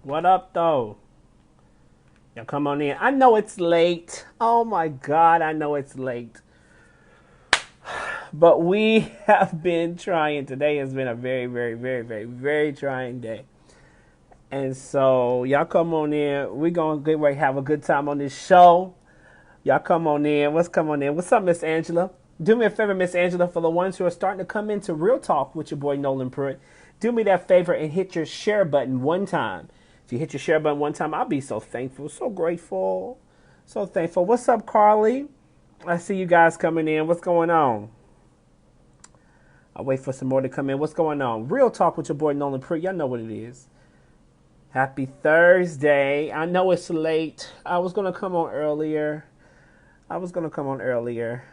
What up, though? Y'all come on in. I know it's late. Oh my God, I know it's late. But we have been trying. Today has been a very, very, very, very, very trying day. And so, y'all come on in. We're going to get ready to have a good time on this show. Y'all come on in. Let's come on in. What's up, Miss Angela? Do me a favor, Miss Angela, for the ones who are starting to come into Real Talk with your boy Noland Pruitt. Do me that favor and hit your share button one time. If you hit your share button one time, I'll be so thankful, so grateful, so thankful. What's up, Carly? I see you guys coming in. What's going on? I'll wait for some more to come in. What's going on? Real Talk with your boy Noland Pruitt. Y'all know what it is. Happy Thursday. I know it's late. I was going to come on earlier.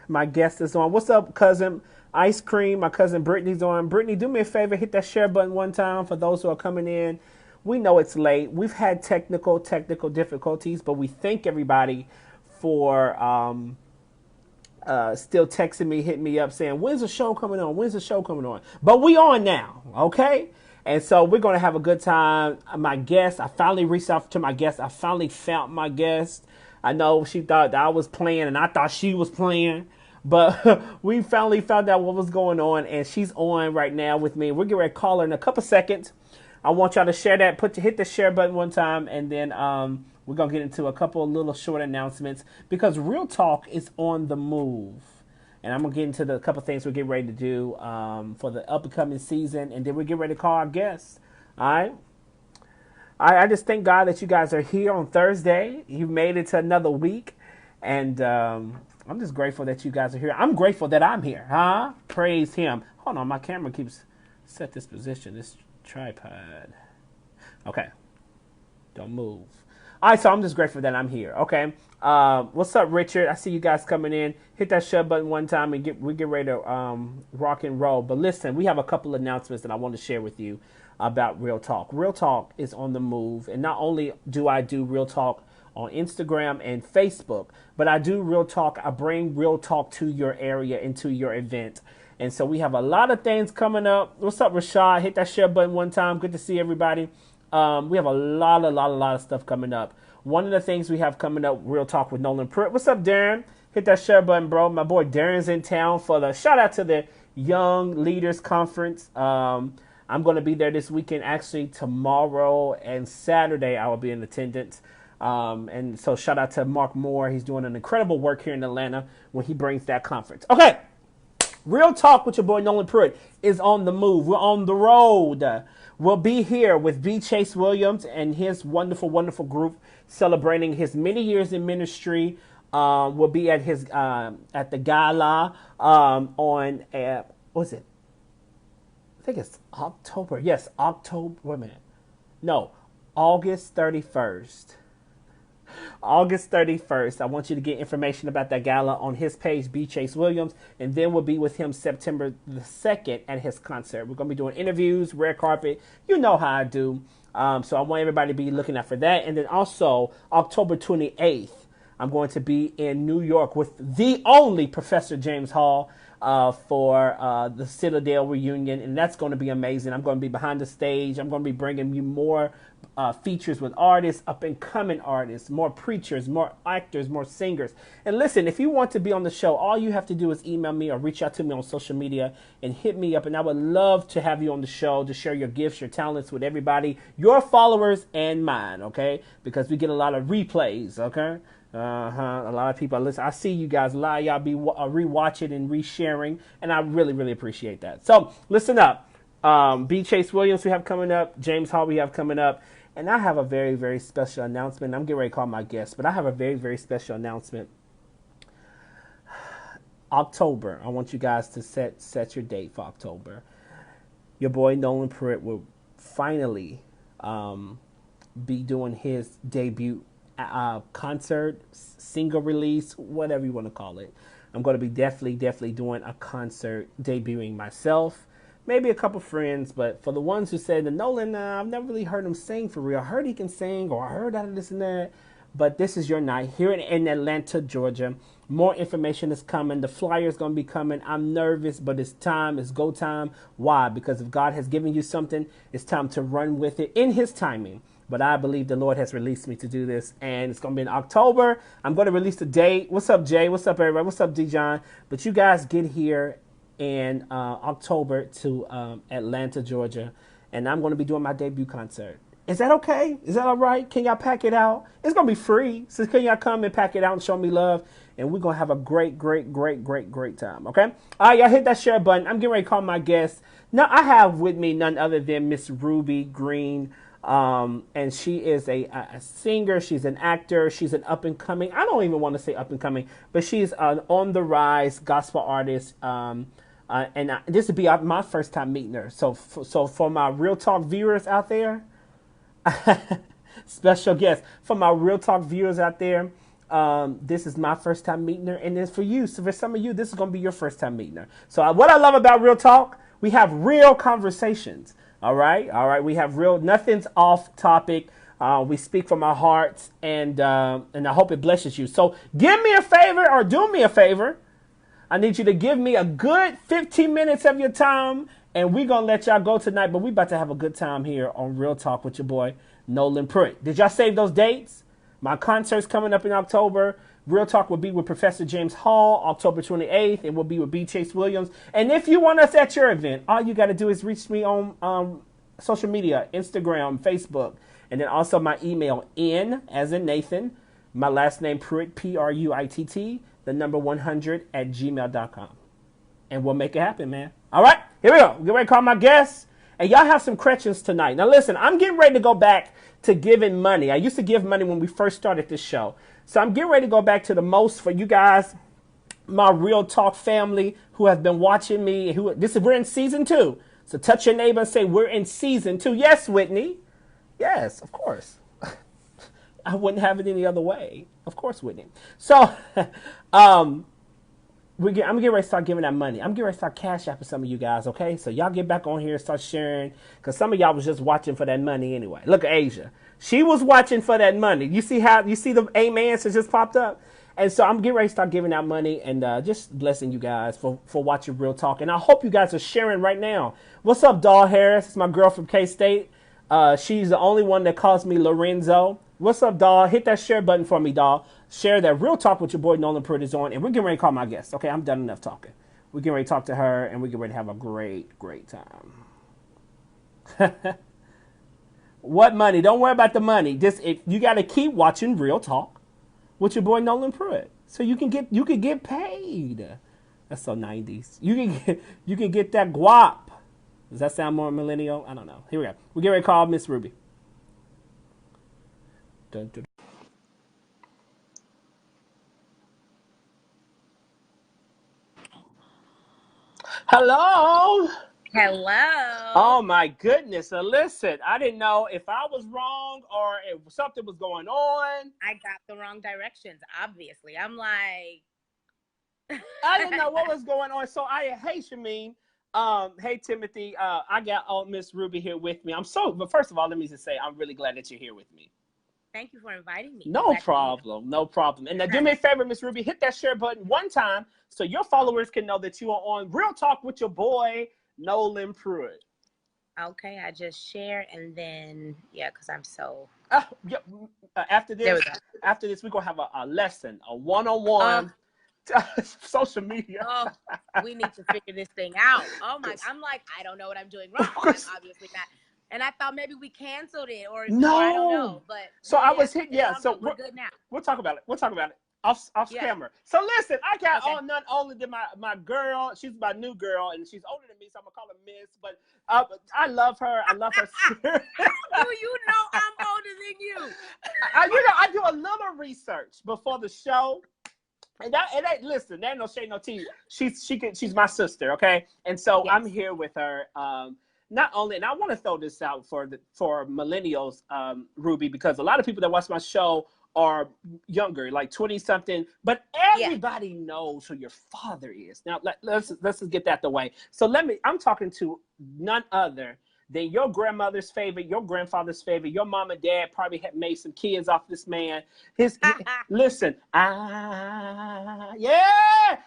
My guest is on. What's up, cousin? Ice Cream. My cousin Brittany's on. Brittany, do me a favor. Hit that share button one time for those who are coming in. We know it's late. We've had technical difficulties, but we thank everybody for still texting me, hitting me up, saying, when's the show coming on? When's the show coming on? But we on now, okay? And so we're going to have a good time. My guest, I finally reached out to my guest. I finally found my guest. I know she thought that I was playing, and I thought she was playing. But we finally found out what was going on, and she's on right now with me. We're getting ready to call her in a couple seconds. I want y'all to share that. Hit the share button one time, and then we're going to get into a couple of little short announcements because Real Talk is on the move. And I'm going to get into the couple things we're getting ready to do for the upcoming season, and then we'll get ready to call our guests. All right? I just thank God that you guys are here on Thursday. You made it to another week, and I'm just grateful that you guys are here. I'm grateful that I'm here. Huh? Praise Him. Hold on, my camera keeps set this position. This tripod. Okay. Don't move. All right, so I'm just grateful that I'm here. Okay. What's up, Richard? I see you guys coming in. Hit that share button one time and we get ready to rock and roll. But listen, we have a couple announcements that I want to share with you about Real Talk. Real Talk is on the move, and not only do I do Real Talk on Instagram and Facebook, but I do Real Talk. I bring Real Talk to your area and to your event. And so we have a lot of things coming up. What's up, Rashad? Hit that share button one time. Good to see everybody. We have a lot of stuff coming up. One of the things we have coming up, Real Talk with Noland Pruitt. What's up, Darren? Hit that share button, bro. My boy Darren's in town for the shout out to the Young Leaders Conference. I'm going to be there this weekend. Actually, tomorrow and Saturday, I will be in attendance. And so shout out to Mark Moore. He's doing an incredible work here in Atlanta when he brings that conference. Okay. Real Talk with your boy Noland Pruitt is on the move. We're on the road. We'll be here with B. Chase Williams and his wonderful, wonderful group celebrating his many years in ministry. We'll be at his at the gala on what was it? I think it's October. Yes, October. Wait a minute. No, August 31st. August 31st. I want you to get information about that gala on his page, B. Chase Williams, and then we'll be with him September the 2nd at his concert. We're going to be doing interviews, red carpet. You know how I do. So I want everybody to be looking out for that. And then also, October 28th, I'm going to be in New York with the only Professor James Hall for the Citadel reunion, and that's going to be amazing. I'm going to be behind the stage. I'm going to be bringing you more features with artists, up-and-coming artists, more preachers, more actors, more singers. And listen, if you want to be on the show, all you have to do is email me or reach out to me on social media and hit me up, and I would love to have you on the show to share your gifts, your talents with everybody, your followers and mine, okay? Because we get a lot of replays, okay? A lot of people listen. I see you guys. A lot of y'all be rewatching and resharing, and I really, really appreciate that. So listen up. B. Chase Williams we have coming up. James Hall we have coming up. And I have a very, very special announcement. I'm getting ready to call my guest, but I have a very, very special announcement. October. I want you guys to set your date for October. Your boy Noland Pruitt will finally be doing his debut concert, single release, whatever you want to call it. I'm going to be definitely doing a concert, debuting myself, maybe a couple friends, but for the ones who said, Noland, I've never really heard him sing for real. I heard he can sing, or I heard out of this and that, but this is your night here in Atlanta, Georgia. More information is coming. The flyer is going to be coming. I'm nervous, but it's time. It's go time. Why? Because if God has given you something, it's time to run with it in His timing. but I believe the Lord has released me to do this, and it's going to be in October. I'm going to release the date. What's up, Jay? What's up, everybody? What's up, Dijon? But you guys get here in October to Atlanta, Georgia, and I'm going to be doing my debut concert. Is that okay? Is that all right? Can y'all pack it out? It's going to be free, so can y'all come and pack it out and show me love, and we're going to have a great time, okay? All right, y'all hit that share button. I'm getting ready to call my guest. Now, I have with me none other than Miss Rubi Green, and she is a singer. She's an actor. She's an up-and-coming, I don't even want to say up-and-coming, but she's an on-the-rise gospel artist, this would be my first time meeting her. So for my Real Talk viewers out there, special guest for my Real Talk viewers out there, this is my first time meeting her, and then for you, so for some of you, this is going to be your first time meeting her. So what I love about Real Talk, we have real conversations. All right, we have real, nothing's off topic. We speak from our hearts, and I hope it blesses you. So give me a favor, or do me a favor. I need you to give me a good 15 minutes of your time, and we're going to let y'all go tonight, but we about to have a good time here on Real Talk with your boy, Noland Pruitt. Did y'all save those dates? My concert's coming up in October. Real Talk will be with Professor James Hall, October 28th, and we'll be with B. Chase Williams. And if you want us at your event, all you got to do is reach me on social media, Instagram, Facebook, and then also my email, N as in Nathan, my last name, Pruitt, Pruitt, the number 100@gmail.com. And we'll make it happen, man. All right, here we go. Get ready to call my guests. And y'all have some questions tonight. Now, listen, I'm getting ready to go back to giving money. I used to give money when we first started this show. So I'm getting ready to go back to the most for you guys, my Real Talk family who have been watching me. We're in season 2. So touch your neighbor and say, we're in season 2. Yes, Whitney. Yes, of course. I wouldn't have it any other way. Of course, Whitney. So I'm getting ready to start giving that money. I'm getting ready to start cash apping some of you guys, okay? So y'all get back on here and start sharing, because some of y'all was just watching for that money anyway. Look at Asia. She was watching for that money. You see the amens that just popped up? And so I'm getting ready to start giving out money and just blessing you guys for watching Real Talk. And I hope you guys are sharing right now. What's up, Doll Harris? It's my girl from K-State. She's the only one that calls me Lorenzo. What's up, Doll? Hit that share button for me, Doll. Share that Real Talk with your boy Noland Pruitt is on. And we're getting ready to call my guest. Okay, I'm done enough talking. We're getting ready to talk to her, and we're getting ready to have a great time. What money? Don't worry about the money. You got to keep watching Real Talk with your boy Noland Pruitt, so you can get paid. That's so 90s. You can get that guap. Does that sound more millennial? I don't know. Here we go. We're getting ready to call Miss Rubi. Dun, dun. Hello. Hello. Oh my goodness. So listen, I didn't know if I was wrong or if something was going on. I got the wrong directions, obviously. I'm like... I didn't know what was going on. So hey, Shameen. Hey, Timothy. I got Miss Rubi here with me. But first of all, let me just say, I'm really glad that you're here with me. Thank you for inviting me. No problem. And now do me a favor, Miss Rubi, hit that share button one time so your followers can know that you are on Real Talk with your boy, Noland Pruitt. Okay, I just share and then, because I'm so... After this, we're going to have a lesson, a one-on-one social media. We need to figure this thing out. Oh my, I'm like, I don't know what I'm doing wrong. I'm obviously not. And I thought maybe we canceled it or no. I don't know. But so I was hit. Yeah. So we're good now. We'll talk about it. Off camera. So listen, I got on none older than my girl. She's my new girl, and she's older than me, so I'm gonna call her Miss. But I love her. I love her. How do you know I'm older than you? I do a little research before the show. And listen, there ain't no shade, no tea. She's my sister, okay? And so I'm here with her. Not only, and I want to throw this out for millennials, Rubi, because a lot of people that watch my show are younger, like 20-something, but everybody knows who your father is. Now, let's just get that the way. So I'm talking to none other than your grandmother's favorite, your grandfather's favorite, your mom and dad probably had made some kids off this man. Listen,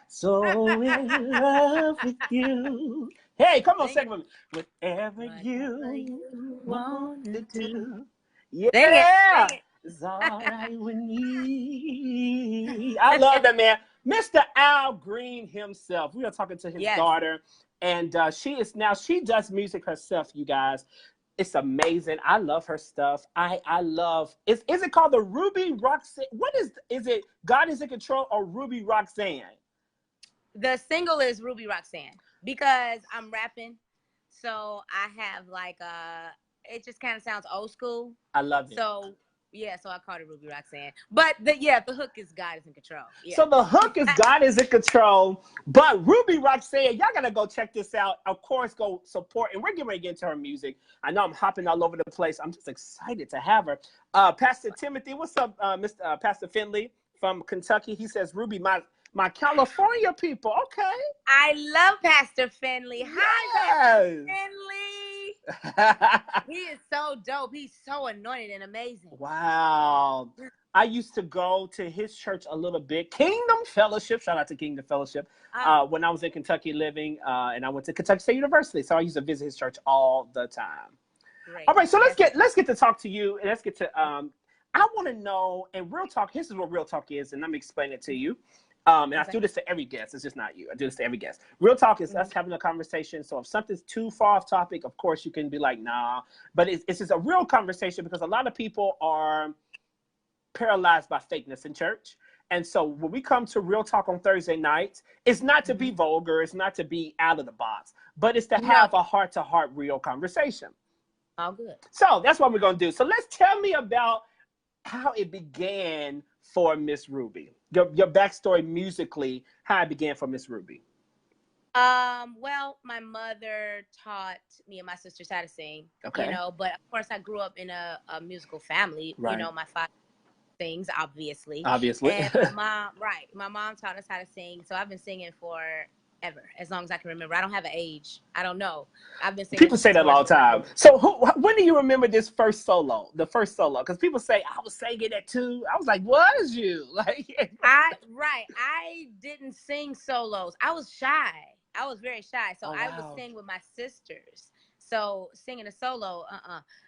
so in love with you. Hey, come on, sing with me. Whatever you want to do. Sing it. Yeah. Sing it. It's all I would need. I love that man. Mr. Al Green himself. We are talking to his Yes. daughter. And she does music herself, you guys. It's amazing. I love her stuff. I love, is it called the Ruby Roxanne? What is it God is in Control or Ruby Roxanne? The single is Ruby Roxanne because I'm rapping. So I have like it just kind of sounds old school. I love it. So yeah, so I called it Ruby Roxanne. But the hook is God is in control. Yeah. So the hook is God is in Control, but Ruby Roxanne, y'all gotta go check this out. Of course, go support, and we're getting ready to get into her music. I know I'm hopping all over the place. I'm just excited to have her. Pastor Timothy, what's up, Mr. Pastor Finley from Kentucky? He says, Ruby, my California people. Okay. I love Pastor Finley. Yes. Hi, Pastor Finley. He is so dope. He's so anointed and amazing. Wow. I used to go to his church a little bit. Kingdom Fellowship. Shout out to Kingdom Fellowship. When I was in Kentucky living, and I went to Kentucky State University. So I used to visit his church all the time. Great. All right, so let's get to talk to you, and let's get to I want to know, and real talk, this is what real talk is, and let me explain it to you. And I do this to every guest. It's just not you. I do this to every guest. Real talk is us having a conversation. So if something's too far off topic, of course you can be like, nah. But it's just a real conversation because a lot of people are paralyzed by fakeness in church. And so when we come to Real Talk on Thursday nights, it's not to be vulgar. It's not to be out of the box. But it's to have a heart-to-heart real conversation. Oh, good. So that's what we're going to do. So let's tell me about how it began for Miss Ruby. Your backstory musically, how it began for Miss Ruby. Well, my mother taught me and my sisters how to sing, okay. You know, but of course I grew up in a musical family, right. You know, my father sings, obviously. And my mom taught us how to sing. So I've been singing forever, as long as I can remember. I don't have an age. I don't know. I've been singing. People say that all the time. So when do you remember this first solo, the first solo? Because people say, I was singing at 2. I was like, what is you? Like, I didn't sing solos. I was shy. I was very shy. So I would sing with my sisters. So singing a solo,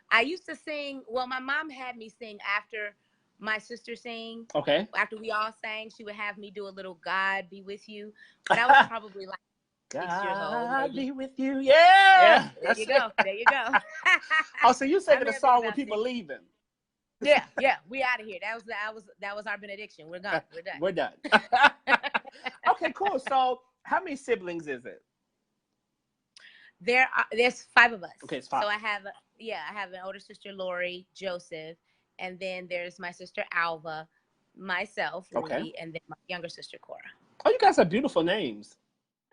I used to sing, well, my mom had me sing after my sister sang. Okay. After we all sang, she would have me do a little God Be With You. But I was probably like 6 years old. God be with you. Yeah. There you go. There you go. Oh, so you singing a song when people leaving. Yeah. We out of here. That was our benediction. We're gone. We're done. Okay, cool. So how many siblings is it? There's 5 of us. Okay, it's 5. So I have an older sister, Lori, Joseph, and then there's my sister Alva, myself, Ruby, and then my younger sister Cora. Oh, you guys have beautiful names.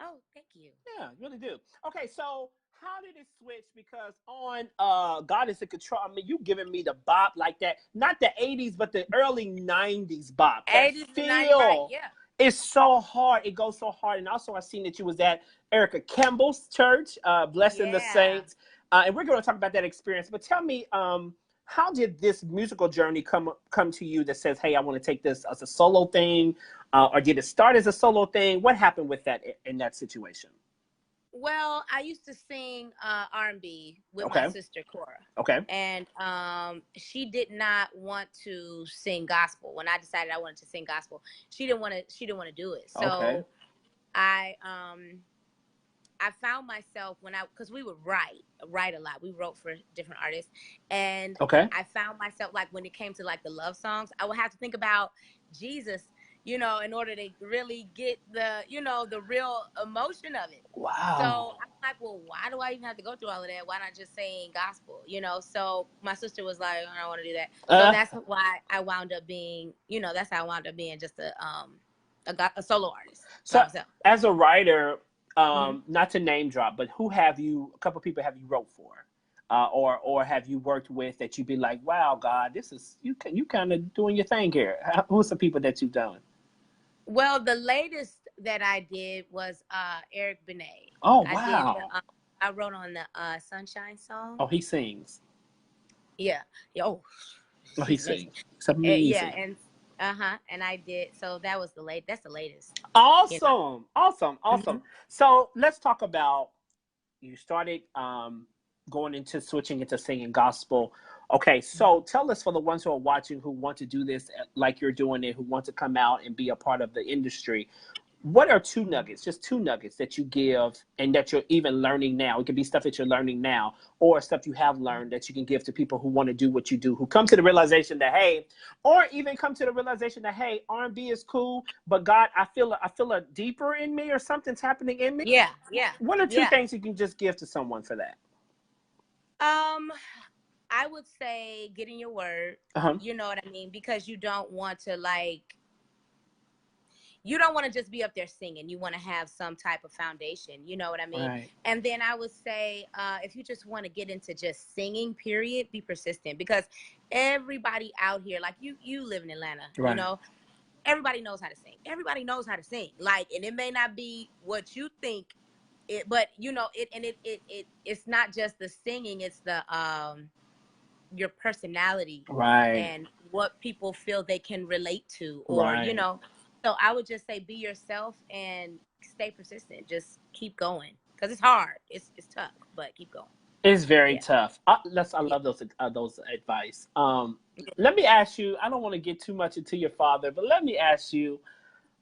Oh, thank you. Yeah, you really do. Okay, so how did it switch? Because on God is in Control, I mean, you giving me the bop like that. Not the 80s, but the early 90s bop. 80s and 90s, right, yeah. It's so hard. It goes so hard. And also, I seen that you was at Erica Campbell's church, Blessing the Saints. And we're going to talk about that experience. But tell me, how did this musical journey come to you that says, hey, I want to take this as a solo thing? Or did it start as a solo thing? What happened with that in that situation? Well, I used to sing R&B with my sister Cora. Okay. And she did not want to sing gospel. When I decided I wanted to sing gospel, she didn't want to do it. So I found myself because we would write a lot. We wrote for different artists. And I found myself, like, when it came to like the love songs, I would have to think about Jesus, you know, in order to really get the real emotion of it. Wow. So I'm like, well, why do I even have to go through all of that? Why not just sing gospel? You know, so my sister was like, I don't want to do that. So that's why I wound up being, that's how I wound up being just a solo artist. So as a writer, not to name drop, but a couple people have you wrote for? Or have you worked with that you'd be like, wow, God, this is, you kind of doing your thing here. Who's the people that you've done? Well, the latest that I did was Eric Benet. Oh, wow. I wrote on the Sunshine song. Oh, he sings. Yeah. Oh, he sings. It's amazing. Yeah, and I did. So that was that's the latest. Awesome. Awesome. So let's talk about, you started switching into singing gospel. Okay, so tell us, for the ones who are watching who want to do this like you're doing it, who want to come out and be a part of the industry, what are two nuggets, just two nuggets that you give and that you're even learning now? It could be stuff that you're learning now or stuff you have learned that you can give to people who want to do what you do, who come to the realization that, hey, or even come to the realization that, hey, R&B is cool, but God, I feel a deeper in me, or something's happening in me. Yeah. What are two things you can just give to someone for that? I would say get in your word. You know what I mean? Because you don't want to you don't want to just be up there singing. You want to have some type of foundation. You know what I mean? Right. And then I would say, if you just want to get into just singing, period, be persistent. Because everybody out here, like you live in Atlanta, Right. you know, everybody knows how to sing. Everybody knows how to sing. Like, and it may not be what you think it, but you know, it's not just the singing. It's the, your personality, Right. and what people feel they can relate to, or Right. you know. So I would just say be yourself and stay persistent. Just keep going, because it's hard. It's tough, but keep going. It's very tough. I love those advice. Let me ask you. I don't want to get too much into your father, but let me ask you.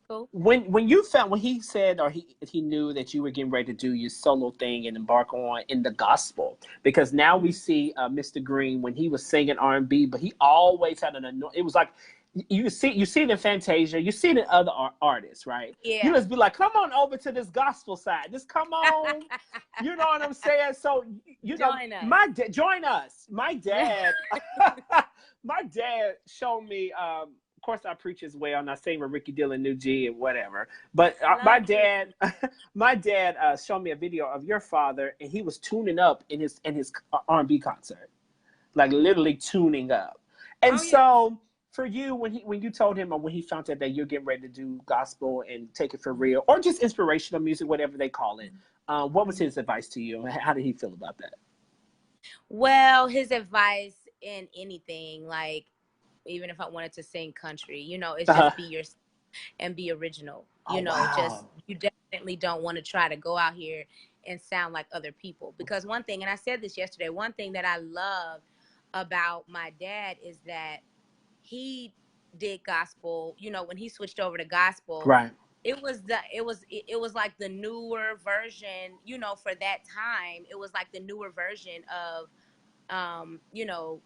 Cool. When he said, or he knew that you were getting ready to do your solo thing and embark on in the gospel, because now we see Mr. Green when he was singing R&B, but he always had it was like you see it in Fantasia, you see it in other artists, right? Yeah. You just be like, come on over to this gospel side, just come on. You know what I'm saying? So you join know, us. Join us. My dad, my dad showed me. Of course, I preach as well, and I sing with Ricky Dillon, New G, and whatever. But my dad, showed me a video of your father, and he was tuning up in his R&B concert, like literally tuning up. And so, for you, when you told him, or when he found out that you're getting ready to do gospel and take it for real, or just inspirational music, whatever they call it, what was his advice to you? How did he feel about that? Well, his advice in anything, like, even if I wanted to sing country, you know, it's just be yourself and be original. You know, just, you definitely don't want to try to go out here and sound like other people. Because one thing, and I said this yesterday, one thing that I love about my dad is that he did gospel. You know, when he switched over to gospel, right, it was like the newer version, you know, for that time. It was like the newer version of you know,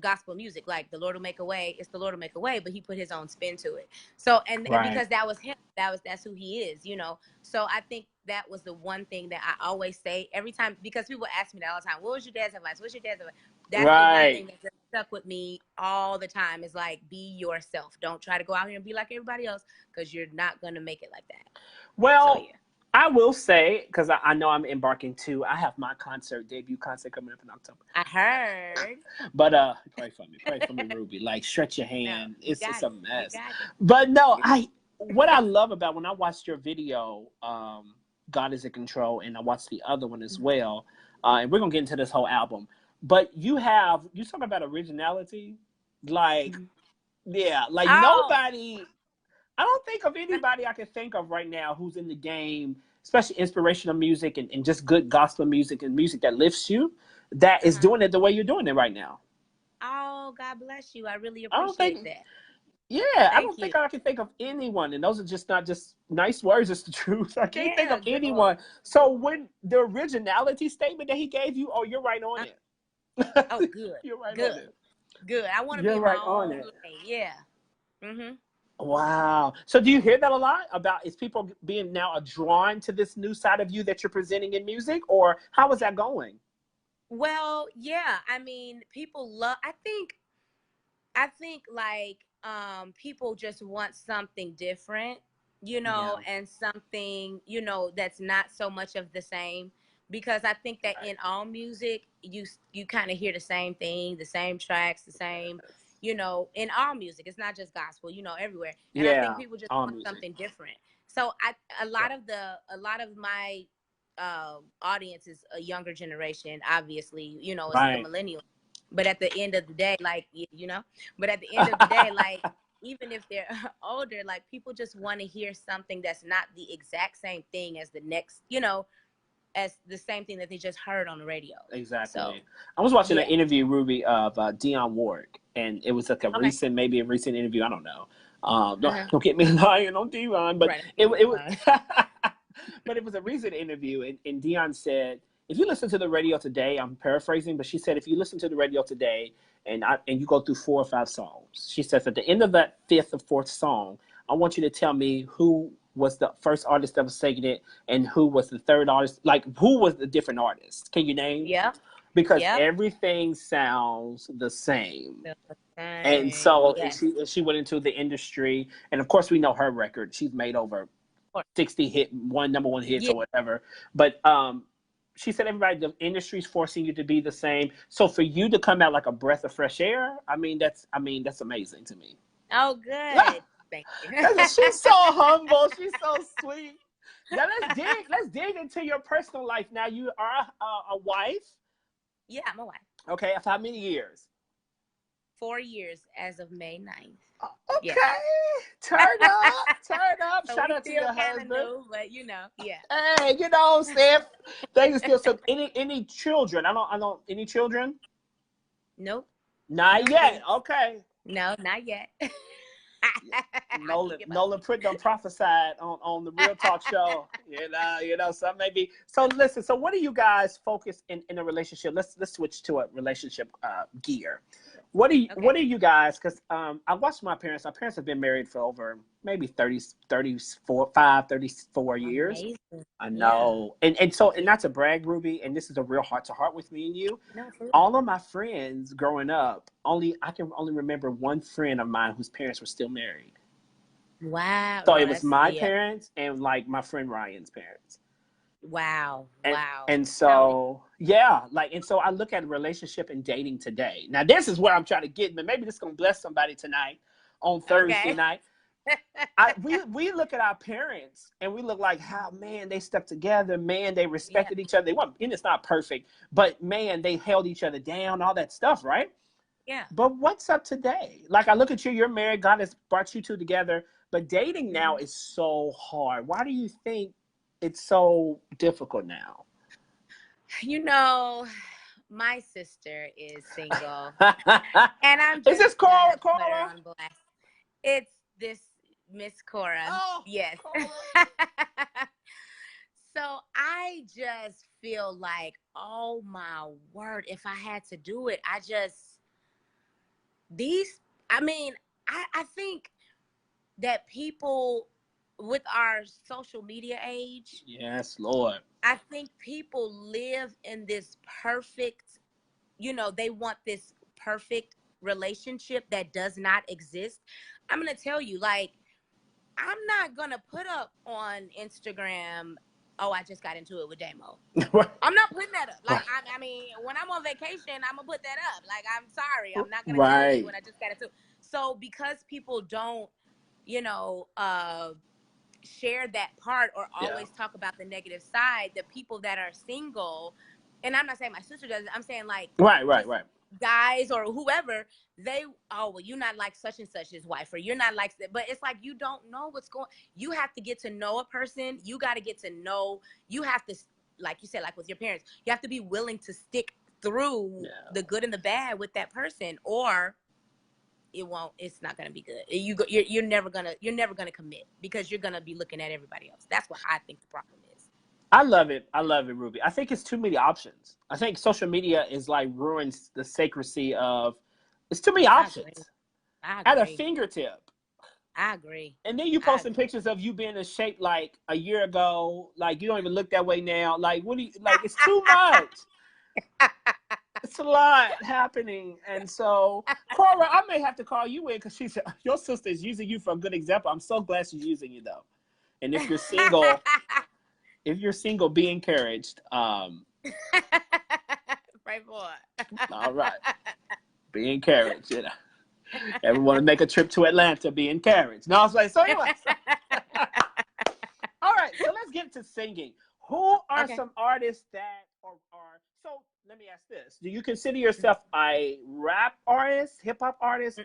gospel music. Like, the Lord will make a way, it's the Lord will make a way, but he put his own spin to it. So and because that was him, that's who he is, you know. So I think that was the one thing that I always say every time, because people ask me that all the time, what was your dad's advice, what's your dad's advice? That's the one thing that just stuck with me all the time, is like, be yourself. Don't try to go out here and be like everybody else, because you're not gonna make it like that. Well, so, I will say, because I know I'm embarking too. I have my debut concert coming up in October. I heard. But pray for me, Ruby. Like, stretch your hand. No, it's a mess. But no, what I love about when I watched your video, God is in Control, and I watched the other one as well, and we're gonna get into this whole album. But you talk about originality, like, like nobody. I don't think of anybody I can think of right now who's in the game, especially inspirational music and just good gospel music and music that lifts you, that is doing it the way you're doing it right now. Oh, God bless you. I really appreciate that. Yeah, I don't think I can think of anyone, and those are just not just nice words, it's the truth. I can't think of anyone. So when the originality statement that he gave you, oh, you're right on it. Oh, good. You're right good. on it. Good. I want to be right on it. Yeah. Mm-hmm. Wow. So do you hear that a lot about, is people being now drawn to this new side of you that you're presenting in music, or how is that going? Well, yeah. I mean, people love, I think like, people just want something different, you know, and something, you know, that's not so much of the same, because I think that in all music, you kind of hear the same thing, the same tracks, the same, you know, in all music. It's not just gospel, you know, everywhere. And I think people just want something different. So a lot of my audience is a younger generation, obviously, you know, it's the millennial. But at the end of the day, like, you know, but at the end of the day, like, even if they're older, like, people just want to hear something that's not the exact same thing as the next, you know, as the same thing that they just heard on the radio. Exactly. So, I was watching an interview, Ruby, of Dionne Warwick, and it was like a recent interview. I don't know. Don't get me lying on Dionne, but it was but it was a recent interview, and Dionne said, if you listen to the radio today, I'm paraphrasing, but she said, if you listen to the radio today and you go through 4 or 5 songs, she says at the end of that 5th or 4th song, I want you to tell me who was the first artist that was singing it and who was the third artist, like who was the different artists. Can you name? Yeah. Because everything sounds the same. And so she went into the industry, and of course we know her record. She's made over 60 number one hits or whatever. But she said the industry's forcing you to be the same. So for you to come out like a breath of fresh air, that's amazing to me. Oh, good. Thank you. She's so humble. She's so sweet. Now let's dig into your personal life. Now you are a wife. Yeah, I'm a wife. Okay, for how many years? 4 years as of May 9th. Okay, turn up. So Shout out to your husband. New, but yeah. Hey, Steph. Thank you, still. So, any children? I don't. Any children? Nope. Not yet. Okay. No, not yet. Noland Pruitt done prophesied on the Real Talk show. So maybe. So listen. So what do you guys focus in a relationship? Let's switch to a relationship gear. What do you guys? Because I watched my parents. My parents have been married for over maybe 34 years. Amazing. I know. Yeah. And not to brag, Ruby, and this is a real heart to heart with me and you. No, all of my friends growing up, I can only remember one friend of mine whose parents were still married. Wow. So it was my parents and like my friend Ryan's parents. Wow. And so, and so I look at relationship and dating today. Now, this is where I'm trying to get, but maybe this is going to bless somebody tonight on Thursday night. We look at our parents and we look like how, man, they stuck together. Man, they respected each other. And it's not perfect, but man, they held each other down, all that stuff, right? Yeah. But what's up today? Like, I look at you, you're married. God has brought you two together. But dating now is so hard. Why do you think it's so difficult now? My sister is single. And I'm just is this Cora? It's this Miss Cora. Oh, yes. Cora. So I just feel like, oh my word, if I had to do it, I think that people with our social media age. Yes, Lord. I think people live in this perfect, they want this perfect relationship that does not exist. I'm going to tell you, like, I'm not going to put up on Instagram, oh, I just got into it with Damo. I'm not putting that up. Like, I mean, when I'm on vacation, I'm going to put that up. Like, I'm sorry. I'm not going to tell you when I just got into it. So because people don't, share that part or always talk about the negative side, the people that are single, and I'm not saying my sister does it, I'm saying like right guys or whoever, you're not like such and such's wife, or you're not like that. But it's like, you don't know what's going. You have to get to know a person. You got to get to know. You have to, like you said, like with your parents, you have to be willing to stick through the good and the bad with that person, or it's not gonna be good. You're never gonna commit, because you're gonna be looking at everybody else. That's what I think the problem is. I love it, Ruby. I think it's too many options. I think social media is like ruins the sacredcy of. It's too many options. I agree. At a fingertip. I agree. And then you posting pictures of you being in shape like a year ago. Like, you don't even look that way now. Like, what do you like? It's too much. It's a lot happening. And so, Cora, I may have to call you in, because she said your sister is using you for a good example. I'm so glad she's using you, though. And if you're single, be encouraged. Pray for it. All right. Be encouraged. Everyone to make a trip to Atlanta, be encouraged. No, I was like, so anyway. All right, so let's get to singing. Who are some artists that are so? Let me ask this: do you consider yourself a rap artist, hip hop artist,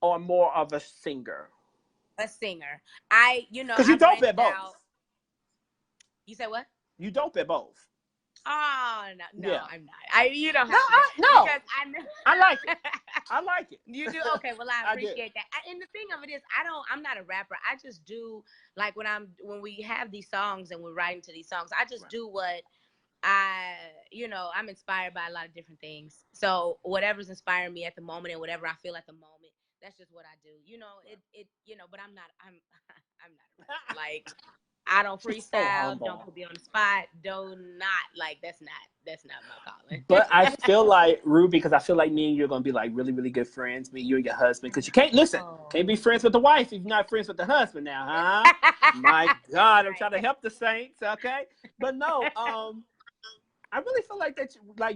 or more of a singer? A singer. Because you dope at both. You say what? You dope at both. Oh no, Yeah. I'm not. You don't No, have to. no. Because I know. I like it. I like it. You do? Okay, well I appreciate that. And the thing of it is, I'm not a rapper. I just do like when we have these songs and we're writing to these songs, I just do what I'm inspired by a lot of different things. So whatever's inspiring me at the moment and whatever I feel at the moment, that's just what I do. But I'm I'm not a rapper. Like I don't freestyle, don't put me on the spot, do not like that's not my calling. But I feel like Ruby, because I feel like me and you're gonna be like really, really good friends, me, you and your husband, because you can't be friends with the wife if you're not friends with the husband now, huh? My God, I'm trying to help the saints, okay? But no, I really feel like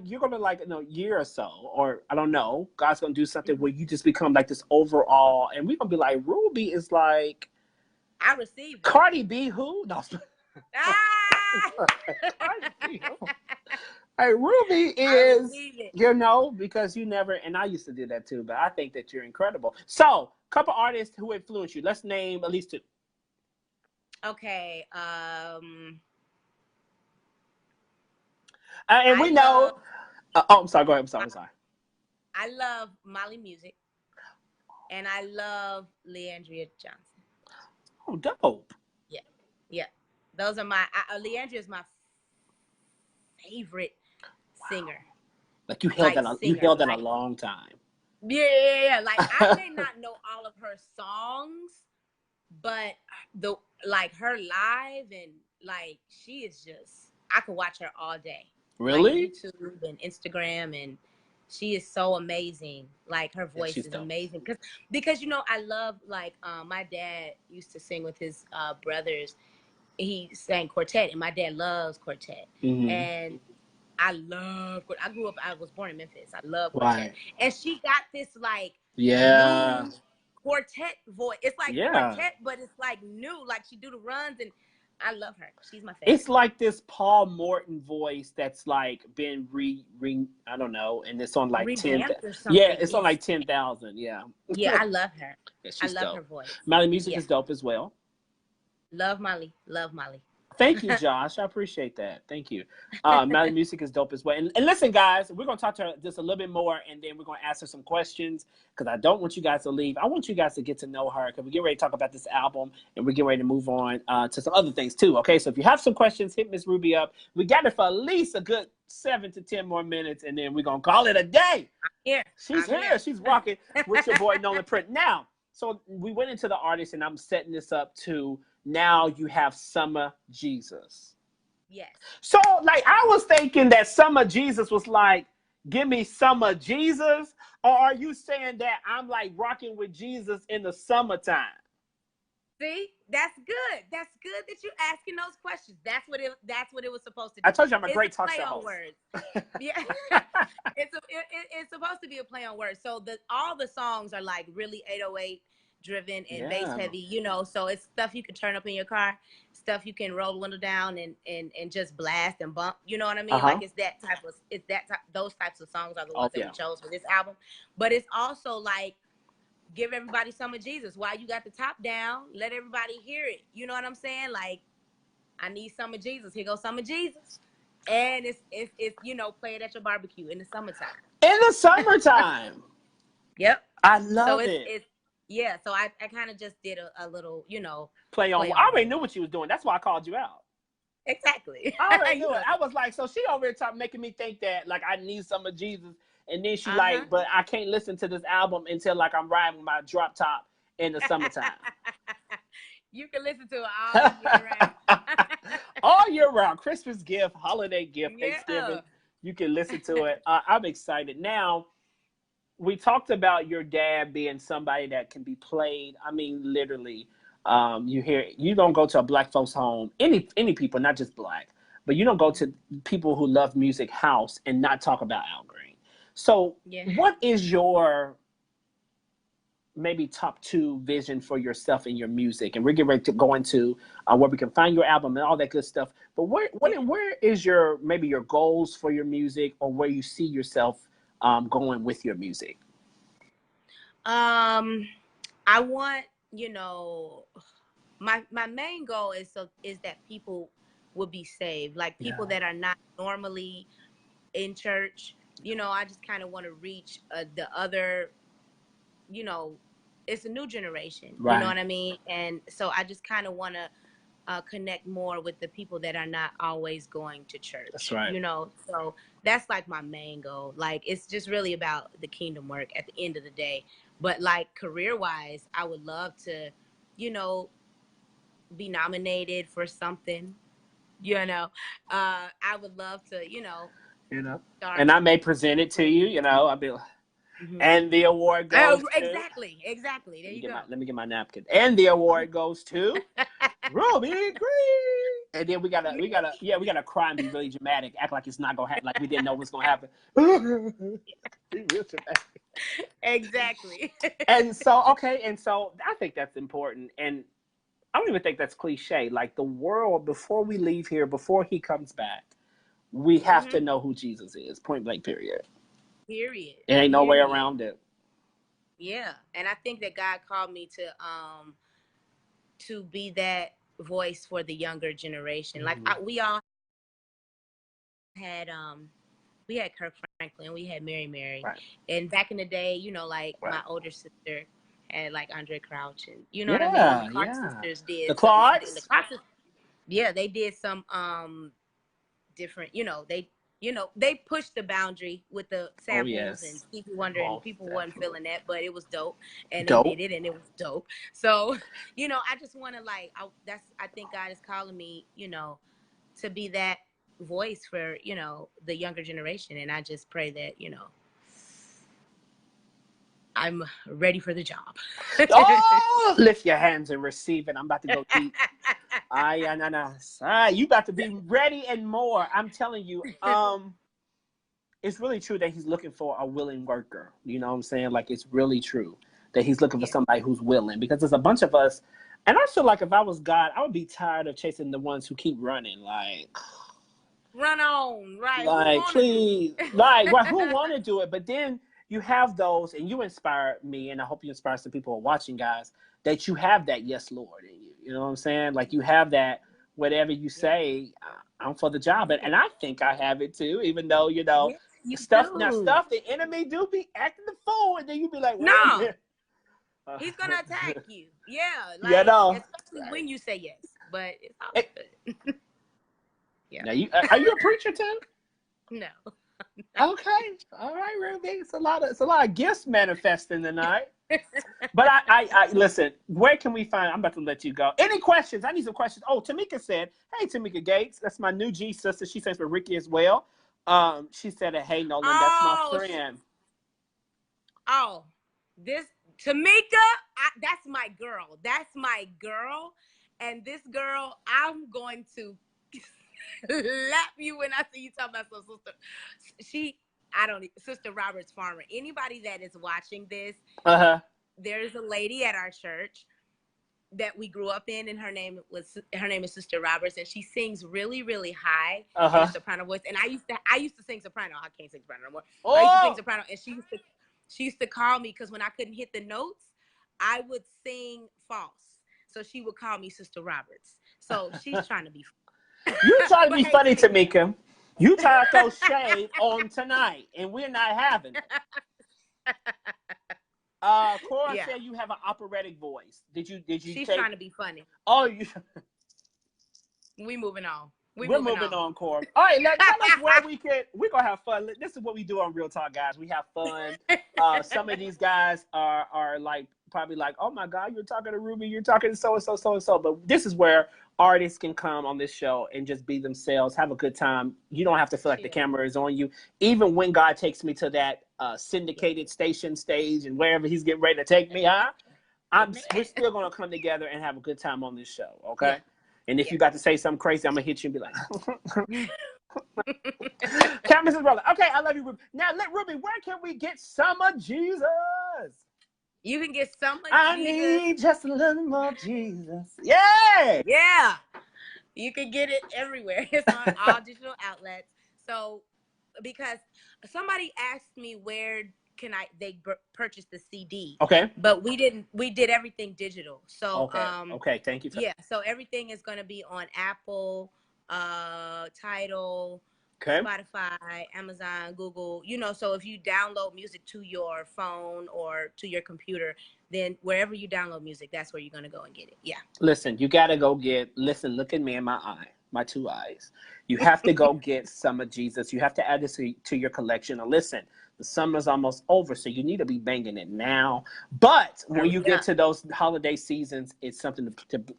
you're gonna like in a year or so, or I don't know, God's gonna do something where you just become like this overall, and we're gonna be like Ruby is like I receive it. Cardi B who? No. Cardi B who? Hey, Ruby is, because you never, and I used to do that too, but I think that you're incredible. So, couple artists who influenced you. Let's name at least two. Okay. And we know. I'm sorry. Go ahead. I'm sorry. I love Molly Music, and I love Leandria Johnson. Oh, dope. Yeah. Those are my. Leandria is my favorite singer. Like you held that a long time. Yeah. Like I may not know all of her songs, but her live and like she is just, I could watch her all day. Really? Like YouTube and Instagram, and she is so amazing. Like her voice is amazing because I love my dad used to sing with his brothers. He sang quartet, and my dad loves quartet. Mm-hmm. And I was born in Memphis. I love quartet. Right. And she got this new quartet voice. It's like quartet, but it's like new. Like she do the runs, and I love her. She's my favorite. It's like this Paul Morton voice that's like been I don't know, and it's on like 10. Yeah, it's on like 10,000. Yeah. Yeah, I love her. Yeah, I love her voice. Molly Music is dope as well. Love Molly. Love Molly. Thank you, Josh. I appreciate that. Thank you. Molly Music is dope as well. And listen, guys, we're going to talk to her just a little bit more, and then we're going to ask her some questions because I don't want you guys to leave. I want you guys to get to know her because we're getting ready to talk about this album, and we're getting ready to move on to some other things too, okay? So if you have some questions, hit Miss Ruby up. We got her for at least a good 7 to 10 more minutes, and then we're going to call it a day. Yeah, She's here. She's rocking with your boy, Noland Pruitt. Now, so we went into the artist, and I'm setting this up to now you have Summer Jesus. Yes. So, I was thinking that Summer Jesus was like, give me Summer Jesus, or are you saying that I'm like rocking with Jesus in the summertime? See, that's good. That's good that you're asking those questions. That's what it was supposed to do. I told you I'm a great talk show host. Words. Yeah, it's supposed to be a play on words. So all the songs are like really 808 driven and bass heavy, so it's stuff you can turn up in your car, stuff you can roll the window down and just blast and bump, you know what I mean? Like those types of songs are the ones that we chose for this album. But it's also like give everybody some of Jesus while you got the top down, let everybody hear it, you know what I'm saying? Like I need some of Jesus, here goes some of Jesus. And it's play it at your barbecue in the summertime. Yep. I love it. Yeah, so I kind of just did a little, play on. I already knew what you was doing. That's why I called you out. Exactly. I already knew it. I was like, so she over here making me think that like I need some of Jesus, and then she but I can't listen to this album until like I'm riding with my drop top in the summertime. You can listen to it all year round. All year round, Christmas gift, holiday gift, Thanksgiving. You can listen to it. I'm excited now. We talked about your dad being somebody that can be played. I mean, literally, you don't go to a black folks home, any people, not just black, but you don't go to people who love music house and not talk about Al Green. So what is your maybe top 2 vision for yourself and your music? And we're getting ready to go into where we can find your album and all that good stuff. But where is your goals for your music, or where you see yourself going with your music? I want, my main goal is that people would be saved. Like people that are not normally in church, you know, I just kind of want to reach the other, you know, it's a new generation, you know what I mean? And so I just kind of want to connect more with the people that are not always going to church. That's right. You know, so that's like my main goal. Like, it's just really about the kingdom work at the end of the day. But like career-wise, I would love to, you know, be nominated for something. You know, I would love to, you know, and I may present it to you. You know, I'll be like, and the award goes exactly. There you go. Let me get my napkin. And the award goes to Rubi Green. And then we gotta cry and be really dramatic, act like it's not gonna happen, like we didn't know what's gonna happen. Be real dramatic. Exactly. And so I think that's important, and I don't even think that's cliche. Like the world, before we leave here, before he comes back, we have to know who Jesus is. Point blank. Period. Period. There ain't no way around it. Yeah, and I think that God called me to be that voice for the younger generation. Like we all had we had Kirk Franklin, we had Mary, and back in the day, you know, like my older sister had like Andre Crouch, and you know what I mean. The Clark sisters did the Clarks. Yeah, they did some different. They pushed the boundary with the samples and Stevie Wonder, and people wasn't feeling that, but it was dope, and they did it, and it was dope. So, you know, I just want to I think God is calling me, you know, to be that voice for, you know, the younger generation, and I just pray that, you know, I'm ready for the job. Lift your hands and receive it. I'm about to go deep. You about to be ready and more. I'm telling you, it's really true that he's looking for a willing worker. You know what I'm saying? Like, it's really true that he's looking for somebody who's willing, because there's a bunch of us. And I feel like if I was God, I would be tired of chasing the ones who keep running. Like, run on, right? Like, please, like, right? Who want to do it? But then you have those, and you inspire me, and I hope you inspire some people who are watching, guys, that you have that yes, Lord, in you. You know what I'm saying? Like, you have that, whatever you say, I'm for the job. And I think I have it too, even though, you know, stuff, the enemy do be acting the fool, and then you be like, no, he's going to attack you. Yeah. Like, especially when you say yes, but it's all good. Yeah. Now, are you a preacher too? No. Okay. All right, Ruby. It's a lot of gifts manifesting tonight. But I listen, where can we find, I'm about to let you go. Any questions? I need some questions. Oh, Tamika said, hey, Tamika Gates. That's my new G sister. She says for Ricky as well. She said, hey, Noland, that's my friend. This Tamika, that's my girl. That's my girl. And this girl, I'm going to lap you when I see you talking about some sister. Sister Roberts Farmer. Anybody that is watching this, there's a lady at our church that we grew up in, and her name is Sister Roberts, and she sings really, really high in a soprano voice. And I used to sing soprano. I can't sing soprano no more. I used to sing soprano, and she used to call me, because when I couldn't hit the notes, I would sing false. So she would call me Sister Roberts. So she's trying to be funny. You trying to be funny, Tamika. You trying to throw shade on tonight, and we're not having it. Cora said you have an operatic voice. Did you? She's trying to be funny. Oh, you. We moving on. We're moving on, Cora. All right, tell us where we're gonna have fun. This is what we do on Real Talk, guys. We have fun. Some of these guys are like probably like, oh my God, you're talking to Ruby, you're talking to so and so. But this is where artists can come on this show and just be themselves, have a good time. You don't have to feel like the camera is on you. Even when God takes me to that syndicated station stage and wherever he's getting ready to take me, we're still gonna come together and have a good time on this show, okay? Yeah. And if you got to say something crazy, I'm gonna hit you and be like, cameras is rolling. Okay, I love you, Ruby. Now, Ruby, where can we get some of Jesus? You can get some of Jesus. I need just a little more Jesus. Yeah. Yeah. You can get it everywhere. It's on all digital outlets. So, because somebody asked me where can they purchase the CD. Okay. But we did everything digital. So okay, thank you. So everything is going to be on Apple, Tidal, Okay. Spotify, Amazon, Google, you know, so if you download music to your phone or to your computer, then wherever you download music, that's where you're going to go and get it. Yeah. Listen, you got to go listen, look at me in my two eyes. You have to go get Summer Jesus. You have to add this to your collection. And listen, the summer's almost over, so you need to be banging it now. But when you get to those holiday seasons, it's something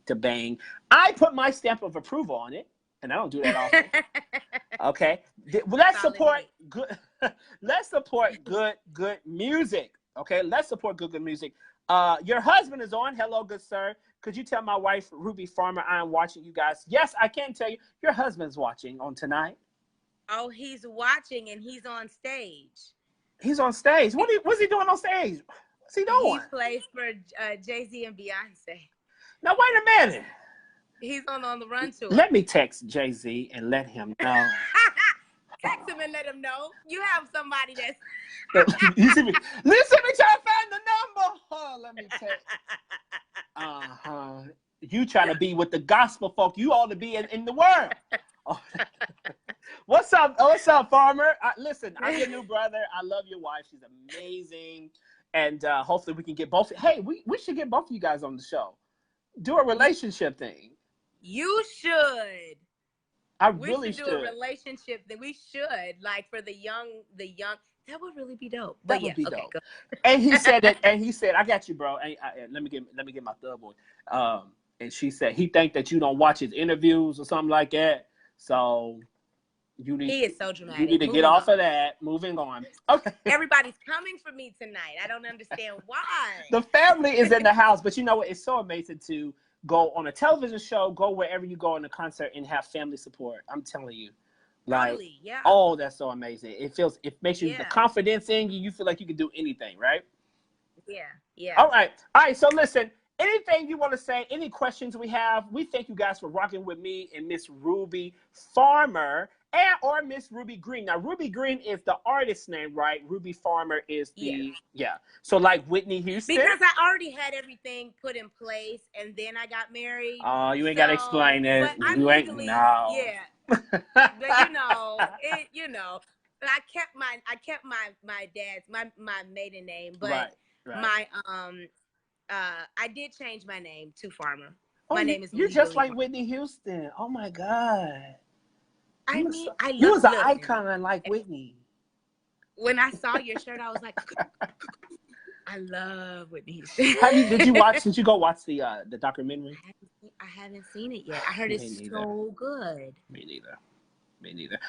to bang. I put my stamp of approval on it, and I don't do that often. Okay, let's support good. Let's support good music. Okay, let's support good music. Your husband is on. Hello, good sir. Could you tell my wife, Ruby Farmer, I am watching you guys? Yes, I can tell you. Your husband's watching on tonight. Oh, he's watching and he's on stage. He's on stage. What's he doing on stage? What's he doing? He plays for Jay-Z and Beyonce. Now, wait a minute. He's on the run tour. Let me text Jay-Z and let him know. Text him and let him know. You have somebody that's... Listen, me try to find the number. Oh, let me text. You trying to be with the gospel folk. You ought to be in the world. Oh. What's up, Farmer? Listen, I'm your new brother. I love your wife. She's amazing. And hopefully we can get both. Hey, we should get both of you guys on the show. Do a relationship thing. You should. We should do a relationship that we should, like, for the young. That would really be dope. That would be dope. And he said that. And he said, "I got you, bro." And let me get my thug boy. And she said he think that you don't watch his interviews or something like that. So he is so dramatic. You need to get off of that. Moving on. Okay. Everybody's coming for me tonight. I don't understand why. The family is in the house, but you know what? It's so amazing to go on a television show, go wherever you go on a concert, and have family support. I'm telling you. Like, totally, yeah. Oh, that's so amazing. It makes you the confidence in you. You feel like you can do anything, right? Yeah. All right. So listen, anything you want to say, any questions we have, we thank you guys for rocking with me and Miss Ruby Farmer or Miss Rubi Green. Now, Rubi Green is the artist's name, right? Ruby Farmer is the, So like Whitney Houston. Because I already had everything put in place and then I got married. Oh, you ain't got to explain it. But you ain't, no. Yeah. But but I kept my dad's my maiden name, but right. I did change my name to Farmer. My name is. You're just like Whitney Houston. Oh my God. I mean, you was an icon like Whitney. When I saw your shirt, I was like, I love Whitney Houston. Did you go watch the documentary? I haven't seen it yet. I heard it's so good. Me neither.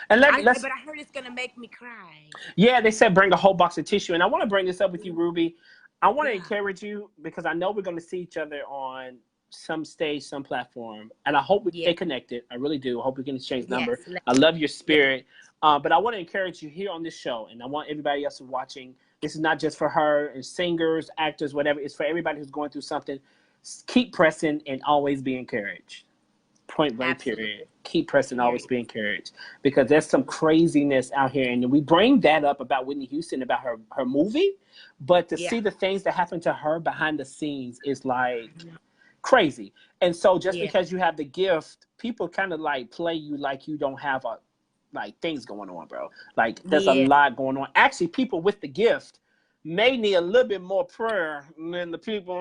And but I heard it's gonna make me cry. Yeah, they said bring a whole box of tissue, and I want to bring this up with you, Ruby. I want to encourage you because I know we're going to see each other on some stage, some platform, and I hope we stay connected. I really do. I hope we can exchange numbers. I love your spirit, but I want to encourage you here on this show, and I want everybody else watching. This is not just for her and singers, actors, whatever. It's for everybody who's going through something. Keep pressing and always be encouraged. Point blank, period. Keep pressing, always be encouraged. Because there's some craziness out here. And we bring that up about Whitney Houston, about her movie. But to see the things that happen to her behind the scenes is like crazy. And so just because you have the gift, people kind of like play you like you don't have things going on, bro. Like there's a lot going on. Actually, people with the gift may need a little bit more prayer than the people.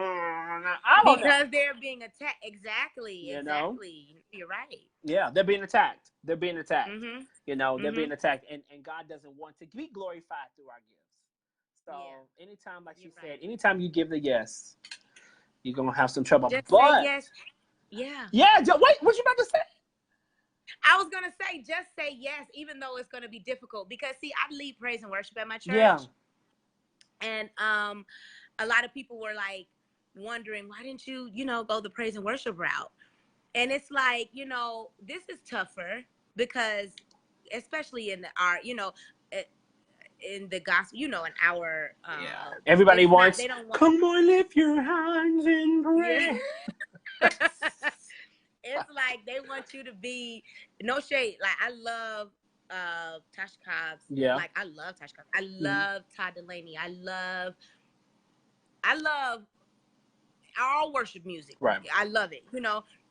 Because they're being attacked. Exactly. You know? You're right. Yeah, they're being attacked. Mm-hmm. You know, they're being attacked. And God doesn't want to be glorified through our gifts. So anytime, like she said, anytime you give the yes, you're going to have some trouble. Just say yes. Yeah. Yeah. Wait, what you about to say? I was going to say, just say yes, even though it's going to be difficult. Because, see, I lead praise and worship at my church. Yeah. And a lot of people were like wondering, why didn't you, go the praise and worship route? And it's like, this is tougher because especially in our, in the gospel, in our everybody wants, come on, lift your hands in prayer. It's like they want you to be, no shade. Like I love Tasha Cobbs. Yeah. Like I love Tasha Cobbs. I love Todd Delaney. I love all worship music. Right. I love it,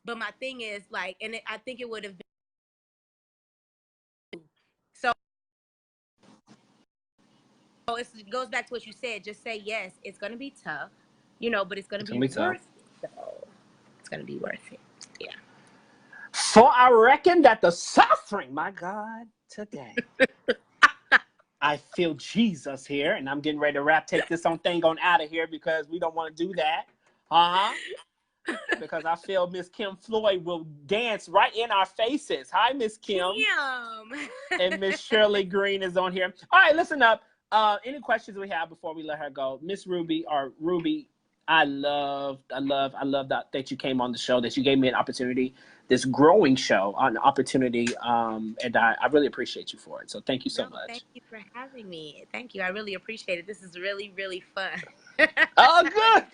But my thing is like, I think it would have been it goes back to what you said. Just say yes. It's going to be tough, you know, but it's going to be worth it. So it's going to be worth it. Yeah. For I reckon that the suffering, my God, today. I feel Jesus here, and I'm getting ready to take this thing on out of here because we don't want to do that. Because I feel Miss Kim Floyd will dance right in our faces. Hi, Miss Kim. And Miss Shirley Green is on here. All right, listen up. Any questions we have before we let her go? Miss Ruby, I love that you came on the show, that you gave me an opportunity, this growing show, an opportunity, and I really appreciate you for it. So thank you so much. Thank you for having me. Thank you. I really appreciate it. This is really, really fun. Oh, good.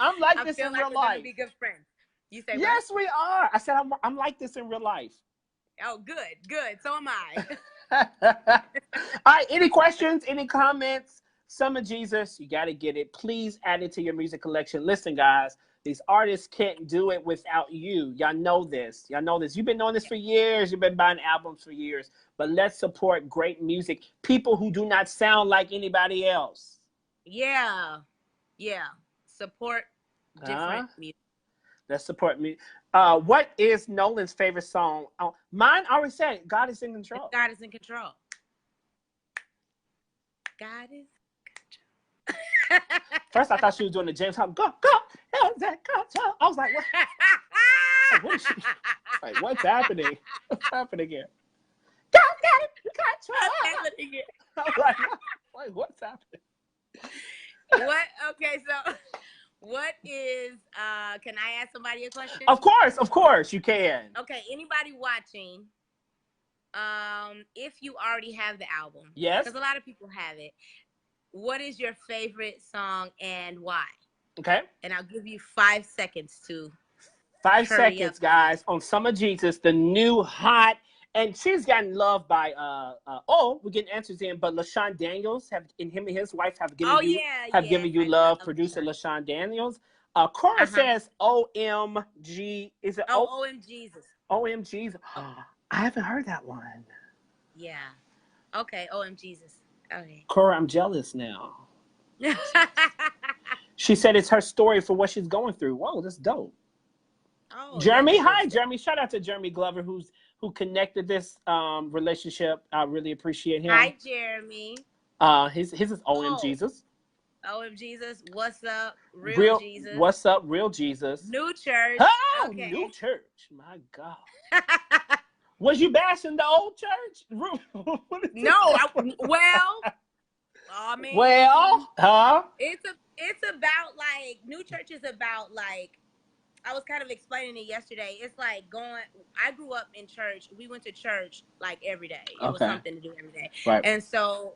I'm like this in real life. We're gonna be good friends. You say yes, what? We are. I said I'm like this in real life. Oh, good. So am I. All right. Any questions? Any comments? Summer Jesus, you got to get it. Please add it to your music collection. Listen, guys, these artists can't do it without you. Y'all know this. You've been doing this for years. You've been buying albums for years. But let's support great music. People who do not sound like anybody else. Yeah. Support different music. Let's support me. What is Noland's favorite song? Mine, I already said, God is in control. God is in control. God is. First, I thought she was doing the James Harden. Go. I was like, what? What is she? Like, what's happening? What's happening here? God, I was like, what's happening? What? Okay, so what is? Can I ask somebody a question? Of course, you can. Okay, anybody watching? If you already have the album, yes, because a lot of people have it. What is your favorite song and why? Okay. And I'll give you 5 seconds to. 5 seconds, guys, on Summer Jesus, the new hot, and she's gotten loved by we're getting answers in, but LaShawn Daniels him and his wife have given you love. Producer LaShawn Daniels. Cora says OMG. Is it OM Jesus? OM Jesus. I haven't heard that one. Yeah. Okay, OM Jesus. Okay. Cora, I'm jealous now. She said it's her story for what she's going through. Whoa, that's dope. Oh, Jeremy, hi, Jeremy. Shout out to Jeremy Glover, who connected this relationship. I really appreciate him. Hi, Jeremy. His is OM Jesus. OM Jesus. What's up, real Jesus? What's up, real Jesus? New church. Oh, okay. New church. My God. Was you bashing the old church? No. I mean, it's about like new church is about like. I was kind of explaining it yesterday. It's like I grew up in church. We went to church like every day. It was something to do every day. Right. And so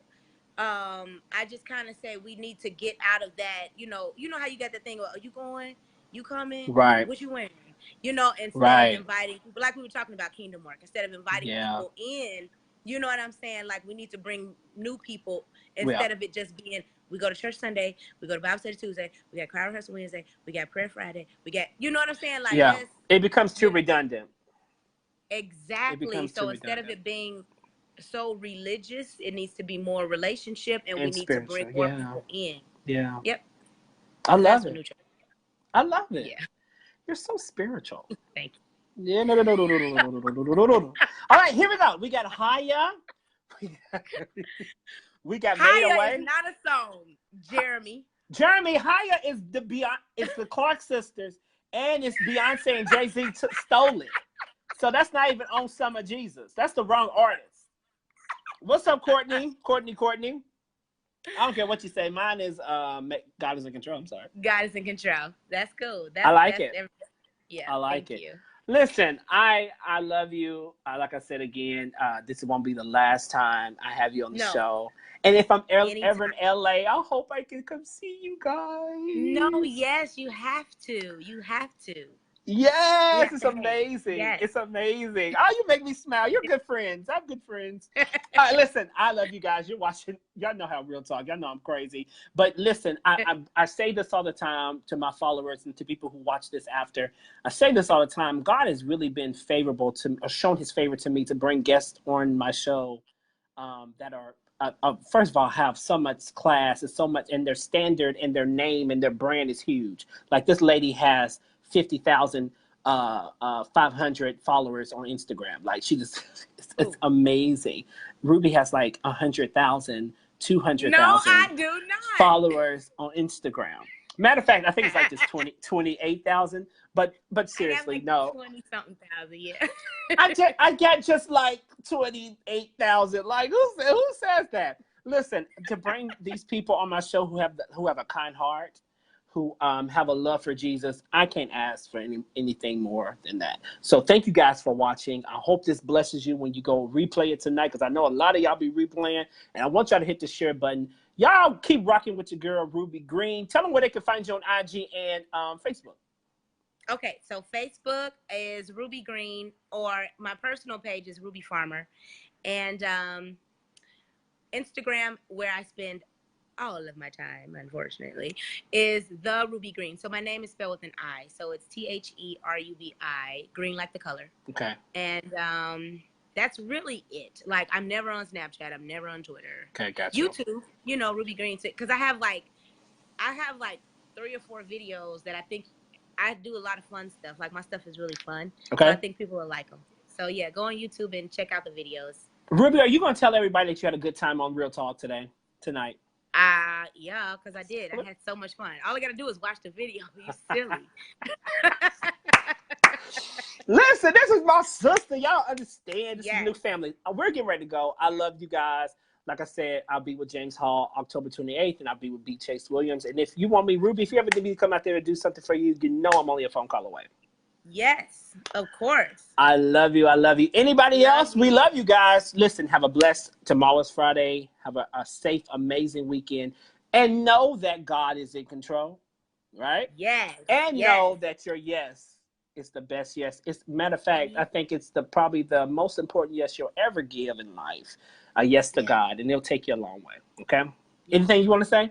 I just kind of say we need to get out of that. You know how you got the thing, are you going? You coming? Right. What you wearing? Instead of inviting people, like we were talking about Kingdom Work, instead of inviting people in, you know what I'm saying? Like we need to bring new people instead of it just being, we go to church Sunday, we go to Bible study Tuesday, we got choir rehearsal Wednesday, we got prayer Friday, we got, you know what I'm saying? Like it becomes too redundant. Exactly. So instead of it being so religious, it needs to be more relationship, and we need to bring more people in. Yeah. Yep. I love it. I love it. Yeah. You're so spiritual. Thank you. Yeah, no. All right, here we go. We got Haya. We got Haya is not a song, Jeremy. Haya is the Clark sisters, and it's Beyonce and Jay-Z stole it. So that's not even on Summer Jesus. That's the wrong artist. What's up, Courtney? Courtney. I don't care what you say. Mine is God is in control. I'm sorry. God is in control. That's cool. I like it. Yeah, I like it. You. Listen, I love you. Like I said again, this won't be the last time I have you on the show. And if I'm ever in LA, I hope I can come see you guys. No, yes, you have to. You have to. Yes, it's amazing. Yes. It's amazing. Oh, you make me smile. You're good friends. I'm good friends. All right, listen, I love you guys. You're watching. Y'all know how real talk. Y'all know I'm crazy. But listen, I say this all the time to my followers and to people who watch this after. I say this all the time. God has really been favorable to, or shown his favor to me to bring guests on my show that are first of all, have so much class and so much, and their standard and their name and their brand is huge. Like this lady has 50,000 500 followers on Instagram. Like she just, it's amazing. Ruby has like 100,000, 200,000 No, I do not. followers on Instagram. Matter of fact, I think it's like just 28,000. But seriously, like no. 20-something thousand, yeah. I get just like 28,000. Like who says that? Listen, to bring these people on my show who have a kind heart, who have a love for Jesus, I can't ask for anything more than that. So thank you guys for watching. I hope this blesses you when you go replay it tonight, because I know a lot of y'all be replaying, and I want y'all to hit the share button. Y'all keep rocking with your girl, Rubi Green. Tell them where they can find you on IG and Facebook. Okay, so Facebook is Rubi Green, or my personal page is Ruby Farmer. And Instagram, where I spend all of my time, unfortunately, is the Rubi Green. So my name is spelled with an I. So it's THERUBI, green like the color. Okay. And that's really it. Like, I'm never on Snapchat. I'm never on Twitter. Okay, gotcha. YouTube, you know, Rubi Green. Because I have like 3 or 4 videos that I think I do a lot of fun stuff. Like, my stuff is really fun. Okay. So I think people will like them. So yeah, go on YouTube and check out the videos. Ruby, are you going to tell everybody that you had a good time on Real Talk tonight? Yeah, because I did. I had so much fun. All I got to do is watch the video. You silly. Listen, this is my sister. Y'all understand. This is a new family. We're getting ready to go. I love you guys. Like I said, I'll be with James Hall October 28th, and I'll be with B. Chase Williams. And if you want me, Ruby, if you ever need me to come out there and do something for you, you know I'm only a phone call away. Yes, of course. I love you. I love you. Anybody else? We love you guys. Listen, have a blessed tomorrow's Friday. Have a safe, amazing weekend. And know that God is in control, right? Yes. And know that your yes is the best yes. It's matter of fact, I think it's probably the most important yes you'll ever give in life. A yes to God, and it'll take you a long way. Okay? Anything you want to say?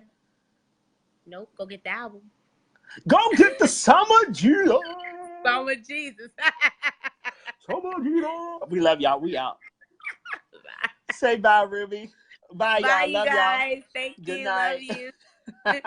Nope. Go get the album. Go get the Summer Jesus. Summer Jesus. Summer Jesus. We love y'all. We out. Say bye, Ruby. Bye, y'all. Love y'all. Thank you. Good night. Love you.